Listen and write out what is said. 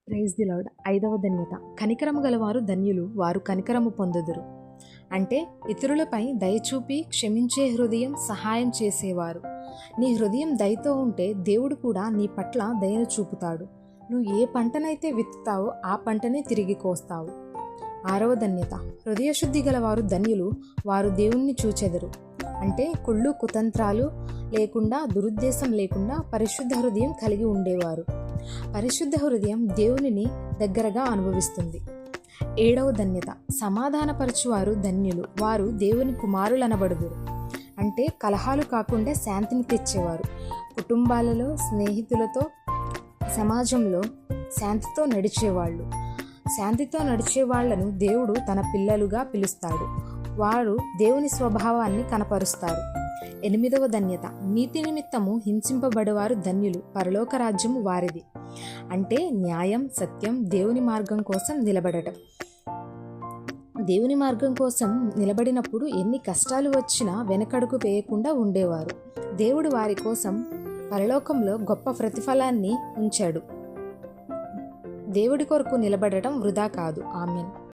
Praise the lord. 5వ ధన్యత, కనికరము గలవారు ధన్యులు, వారు కనికరము పొందుదురు. అంటే ఇతరులపై దయచూపి క్షమించే హృదయం, సహాయం చేసేవారు. నీ హృదయం దయతో ఉంటే దేవుడు కూడా నీ పట్ల దయను చూపుతాడు. నువ్వు ఏ పంటనైతే విత్తుతావో ఆ పంటనే తిరిగి కోస్తావు. 6వ ధన్యత, హృదయశుద్ధి గలవారు ధన్యులు, వారు దేవుణ్ణి చూచెదరు. అంటే కుళ్ళు కుతంత్రాలు లేకుండా, దురుద్దేశం లేకుండా పరిశుద్ధ హృదయం కలిగి ఉండేవారు. పరిశుద్ధ హృదయం దేవునిని దగ్గరగా అనుభవిస్తుంది. 7వ ధన్యత, సమాధానపరచువారు ధన్యులు, వారు దేవుని కుమారులనబడుదురు. అంటే కలహాలు కాకుండా శాంతిని తెచ్చేవారు. కుటుంబాలలో, స్నేహితులతో, సమాజంలో శాంతితో నడిచేవాళ్ళు. శాంతితో నడిచే వాళ్లను దేవుడు తన పిల్లలుగా పిలుస్తాడు. వారు దేవుని స్వభావాన్ని కనపరుస్తారు. 8వ ధన్యత, నీతి నిమిత్తము హింసింపబడేవారు ధన్యులు, పరలోక రాజ్యము వారిది. అంటే న్యాయం, సత్యం, దేవుని మార్గం కోసం నిలబడటం. దేవుని మార్గం కోసం నిలబడినప్పుడు ఎన్ని కష్టాలు వచ్చినా వెనకడుగు వేయకుండా ఉండేవారు. దేవుడు వారి కోసం పరలోకంలో గొప్ప ప్రతిఫలాన్ని ఉంచాడు. దేవుడి కొరకు నిలబడటం వృధా కాదు. ఆమేన్.